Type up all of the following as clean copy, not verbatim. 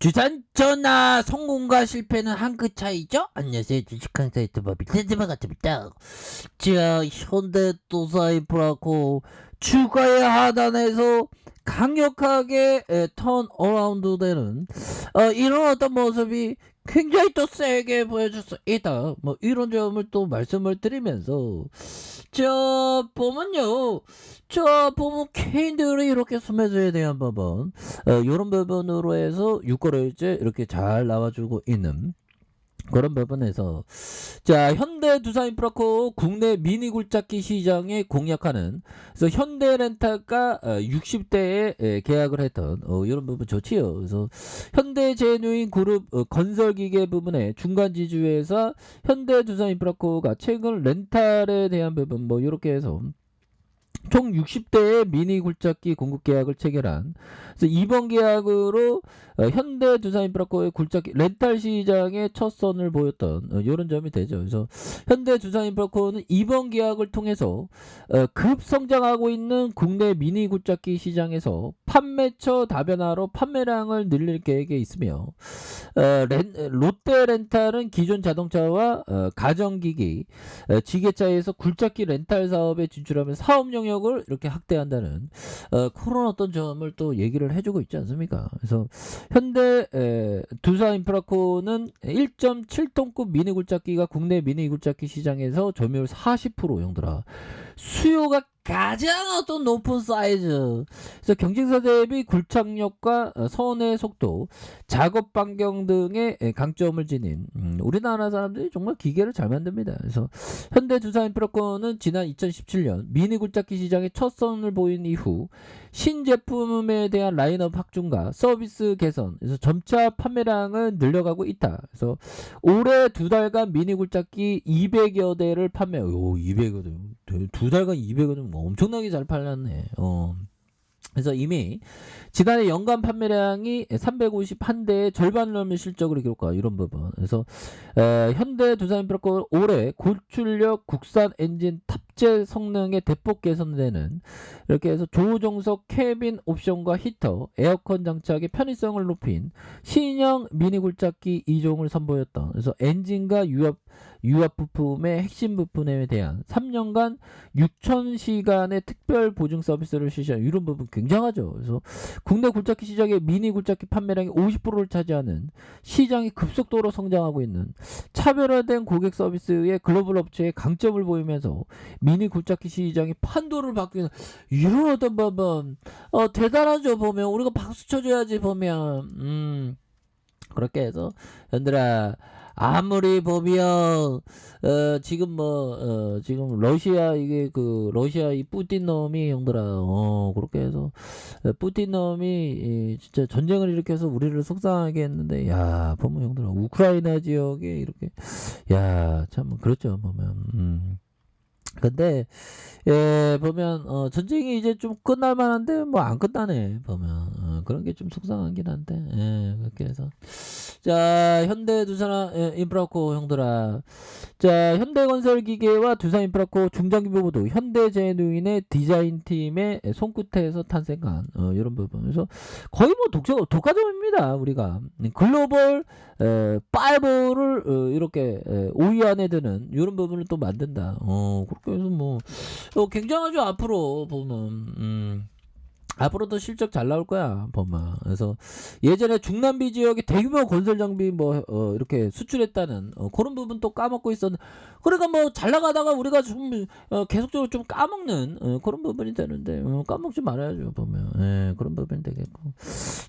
주산 전화 성공과 실패는 한 끗 차이죠? 안녕하세요. 주식한 사이트 법인 텐즈마 같습니다. 자, 현대도사인프라코 주가의 하단에서 강력하게 턴어라운드 되는 이런 어떤 모습이 굉장히 또 세게 보여줄 수 있다. 뭐 이런 점을 또 말씀을 드리면서 보면 개인들이 이렇게 순매수에 대한 부분 요런 부분으로 해서 유가를 이렇게 잘 나와주고 있는 그런 부분에서 자, 현대두산인프라코 국내 미니 굴착기 시장에 공략하는 그래서 현대렌탈가 60대에 계약을 했던 이런 부분 좋지요. 그래서 현대제누인 그룹 건설기계 부분의 중간 지주회사 현대두산인프라코가 최근 렌탈에 대한 부분 뭐 이렇게 해서 총 60대의 미니 굴착기 공급 계약을 체결한 그래서 이번 계약으로 현대두산인프라코의 굴착기 렌탈 시장의 첫 선을 보였던 이런 점이 되죠. 그래서 현대두산인프라코는 이번 계약을 통해서 급성장하고 있는 국내 미니 굴착기 시장에서 판매처 다변화로 판매량을 늘릴 계획에 있으며 롯데렌탈은 기존 자동차와 가전기기, 지게차에서 굴착기 렌탈 사업에 진출하면 사업 영역을 이렇게 확대한다는 그런 어떤 점을 또 얘기를 해주고 있지 않습니까? 그래서 현대 두산인프라코는 1.7톤급 미니 굴착기가 국내 미니 굴착기 시장에서 점유율 40% 형들아. 수요가 가장 어떤 높은 사이즈. 그래서 경쟁사 대비 굴착력과 선의 속도, 작업 반경 등의 강점을 지닌 우리나라 사람들이 정말 기계를 잘 만듭니다. 그래서 현대두산인프라코는 지난 2017년 미니 굴착기 시장에 첫 선을 보인 이후 신제품에 대한 라인업 확충과 서비스 개선, 그래서 점차 판매량을 늘려가고 있다. 그래서 올해 두 달간 미니 굴착기 200여 대를 판매. 200여 대. 두 달간 200여 대 엄청나게 잘 팔렸네. 그래서 이미 지난해 연간 판매량이 351대의 절반을 넘는 실적을 기록한 이런 부분. 그래서 현대두산인프라코 올해 고출력 국산 엔진 탑재 성능의 대폭 개선되는 이렇게 해서 조종석 캐빈 옵션과 히터, 에어컨 장착의 편의성을 높인 신형 미니 굴착기 2종을 선보였던 그래서 엔진과 유압 부품의 핵심 부품에 대한 3년간 6,000시간의 특별 보증 서비스를 실시한 이런 부분 굉장하죠. 그래서 국내 굴착기 시장의 미니 굴착기 판매량이 50%를 차지하는 시장이 급속도로 성장하고 있는 차별화된 고객 서비스의 글로벌 업체의 강점을 보이면서 미니 굴착기 시장이 판도를 바뀌는 이런 어떤 부분 대단하죠. 보면 우리가 박수 쳐줘야지. 보면 그렇게 해서 현들아 아무리 보면 지금 러시아 이게 러시아 이 뿌틴 놈이 형들아 그렇게 해서 뿌틴 놈이 진짜 전쟁을 일으켜서 우리를 속상하게 했는데 야 보면 형들아 우크라이나 지역에 이렇게 야 참 그렇죠 보면 근데 보면 전쟁이 이제 좀 끝날 만한데 뭐 안 끝나네 보면 그런 게 좀 속상하긴 한데 그렇게 해서 자 현대두산 인프라코 형들아 자 현대건설기계와 두산인프라코 중장기부도 현대제누인의 디자인팀의 손끝에서 탄생한 이런 부분 그래서 거의 뭐 독과점입니다. 우리가 글로벌 5를 이렇게 5위 안에 드는 이런 부분을 또 만든다. 그렇게 해서 뭐 굉장하죠. 앞으로 보면 앞으로도 실적 잘 나올 거야 보면. 그래서 예전에 중남미 지역에 대규모 건설 장비 뭐 이렇게 수출했다는 그런 부분 또 까먹고 있었는데 그러니까 뭐 잘 나가다가 우리가 좀 계속적으로 좀 까먹는 그런 부분이 되는데 까먹지 말아야죠 보면. 그런 부분이 되겠고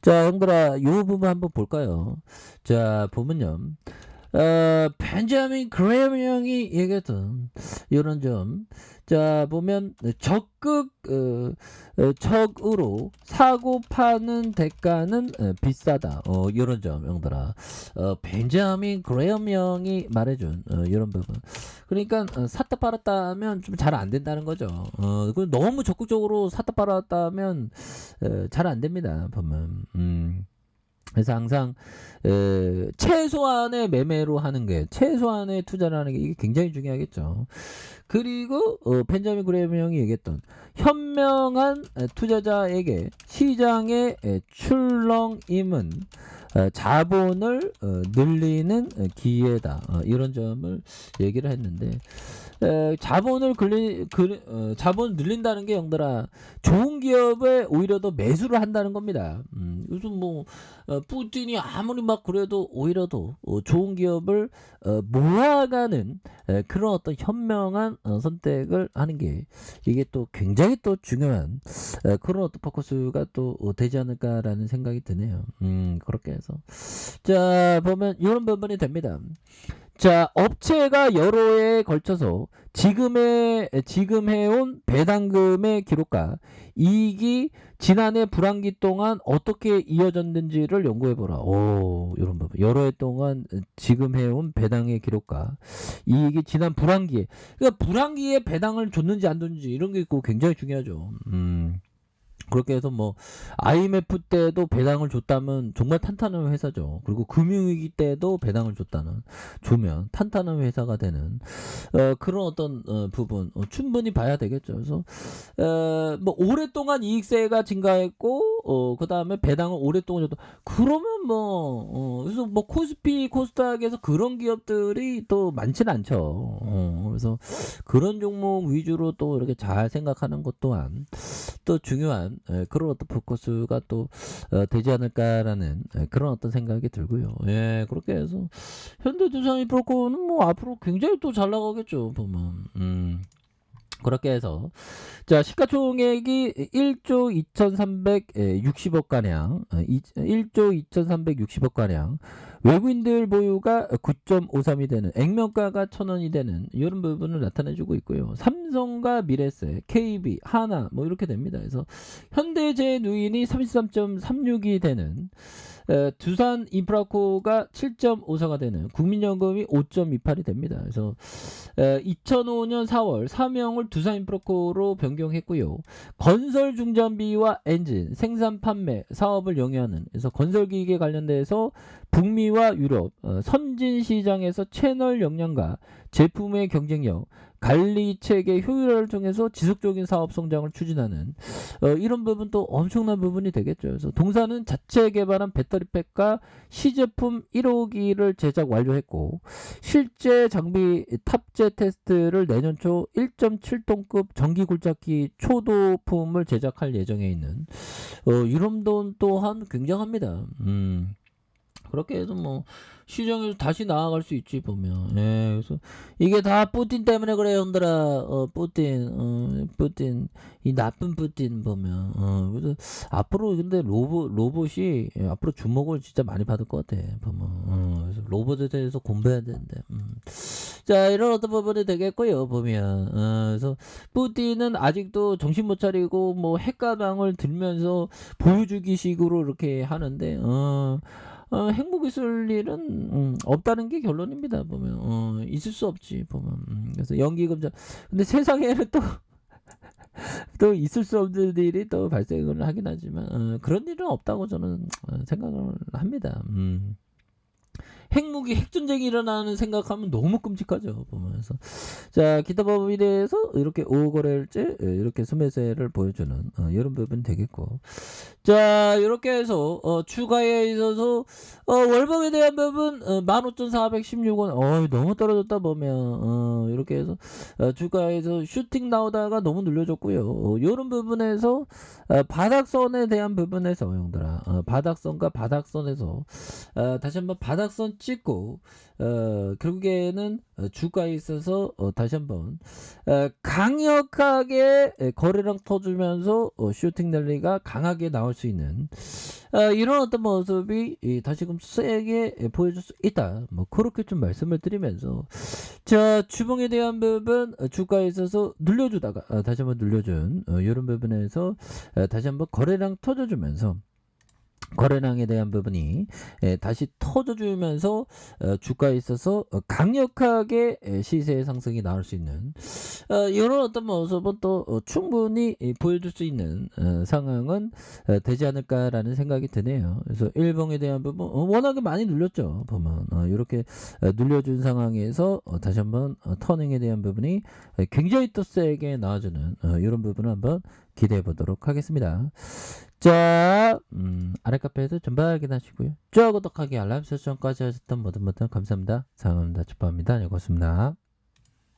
자 형들아 요 부분 한번 볼까요. 자 보면요 벤자민 그레이엄 형이 얘기했던 이런 점. 자 보면 적으로 사고 파는 대가는 비싸다. 이런 점 형들아. 벤자민 그레이엄 형이 말해준 이런 부분. 그러니까 샀다 팔았다 하면 좀 잘 안 된다는 거죠. 너무 적극적으로 샀다 팔았다 하면 잘 안 됩니다. 보면. 그래서 항상 최소한의 매매로 하는 게 최소한의 투자를 하는 게 이게 굉장히 중요하겠죠. 그리고 벤자민 그레이엄 형이 얘기했던 현명한 투자자에게 시장의 출렁임은 자본을 늘리는 기회다. 이런 점을 얘기를 했는데 자본을 늘린다는 게 영들아 좋은 기업에 오히려 더 매수를 한다는 겁니다. 요즘 뭐 푸틴이 아무리 막 그래도 오히려 더 좋은 기업을 모아가는 그런 어떤 현명한 선택을 하는 게 이게 또 굉장히 또 중요한 그런 어떤 포커스가 또 되지 않을까라는 생각이 드네요. 그렇게 해서 자 보면 이런 부분이 됩니다. 자, 업체가 여러 해에 걸쳐서 지금 해온 배당금의 기록과 이익이 지난해 불황기 동안 어떻게 이어졌는지를 연구해보라. 오, 이런 부분. 여러 해 동안 지금 해온 배당의 기록과 이익이 지난 불황기에, 그러니까 불황기에 배당을 줬는지 안 줬는지 이런 게 있고 굉장히 중요하죠. 그렇게 해서 뭐 IMF 때도 배당을 줬다면 정말 탄탄한 회사죠. 그리고 금융위기 때도 배당을 주면 탄탄한 회사가 되는 그런 어떤 부분 충분히 봐야 되겠죠. 그래서 뭐 오랫동안 이익세가 증가했고 그 다음에 배당을 오랫동안 줬다. 그러면 그래서 뭐 코스피 코스닥에서 그런 기업들이 또 많지는 않죠. 그래서 그런 종목 위주로 또 이렇게 잘 생각하는 것 또한 또 중요한 그런 어떤 포커스가 또 되지 않을까라는 그런 어떤 생각이 들고요. 예, 그렇게 해서 현대두산인프라코는 뭐 앞으로 굉장히 또 잘 나가겠죠 보면. 그렇게 해서 자 시가총액이 1조 2360억 가량 1조 2360억 가량 외국인들 보유가 9.53이 되는 액면가가 1000원이 되는 이런 부분을 나타내주고 있고요. 삼성과 미래세, KB, 하나 뭐 이렇게 됩니다. 그래서 현대제누인이 33.36이 되는 두산 인프라코가 7.54가 되는 국민연금이 5.28이 됩니다. 그래서 2005년 4월 사명을 두산 인프라코로 변경했고요. 건설 중장비와 엔진, 생산 판매 사업을 영위하는 그래서 건설기기에 관련돼서 북미와 유럽 선진 시장에서 채널 역량과 제품의 경쟁력 관리 체계 효율화를 통해서 지속적인 사업 성장을 추진하는 이런 부분도 엄청난 부분이 되겠죠. 그래서 동사는 자체 개발한 배터리팩과 시제품 1호기를 제작 완료했고 실제 장비 탑재 테스트를 내년 초 1.7톤급 전기 굴착기 초도품을 제작할 예정에 있는 이런 돈 또한 굉장합니다. 그렇게 해서 뭐 시장에서 다시 나아갈 수 있지 보면. 예, 그래서 이게 다 푸틴 때문에 그래 형들아. 푸틴 이 나쁜 푸틴 보면. 그래서 앞으로 근데 로봇이 앞으로 주목을 진짜 많이 받을 것 같아 보면. 그래서 로봇에 대해서 공부해야 되는데. 자 이런 어떤 부분이 되겠고요 보면. 그래서 푸틴은 아직도 정신 못 차리고 뭐 핵가방을 들면서 보여주기식으로 이렇게 하는데. 행복 있을 일은 없다는 게 결론입니다 보면. 있을 수 없지 보면. 그래서 연기금자 근데 세상에는 또 있을 수 없는 일이 또 발생을 하긴 하지만 그런 일은 없다고 저는 생각을 합니다. 핵전쟁이 일어나는 생각하면 너무 끔찍하죠 보면서. 자 기타 법에 대해서 이렇게 5거래일째 이렇게 순매수를 보여주는 이런 부분이 되겠고 자 이렇게 해서 추가에 있어서 월봉에 대한 부분 15,416원 너무 떨어졌다 보면 이렇게 해서 주가에서 슈팅 나오다가 너무 눌려졌고요. 이런 부분에서 바닥선에 대한 부분에서 형들아 바닥선과 바닥선에서 다시 한번 바닥선 찍고 결국에는 주가에 있어서 다시 한번 강력하게 거래량 터주면서 슈팅 랠리가 강하게 나올 수 있는 이런 어떤 모습이 다시금 세게 보여줄 수 있다. 뭐 그렇게 좀 말씀을 드리면서 자 주봉에 대한 부분 주가에 있어서 눌려주다가 다시 한번 눌려준 이런 부분에서 다시 한번 거래량 터져주면서 거래량에 대한 부분이 다시 터져주면서 주가에 있어서 강력하게 시세의 상승이 나올 수 있는 이런 어떤 모습은 또 충분히 보여줄 수 있는 상황은 되지 않을까라는 생각이 드네요. 그래서 일봉에 대한 부분 워낙에 많이 눌렸죠. 보면 이렇게 눌려준 상황에서 다시 한번 터닝에 대한 부분이 굉장히 또 세게 나와주는 이런 부분을 한번 기대해 보도록 하겠습니다. 자, 아래 카페에도 전방 확인하시고요. 좋아요, 구독하기, 알람 설정까지 하셨던 모든 분들 감사합니다. 사랑합니다. 축복합니다. 네, 고맙습니다.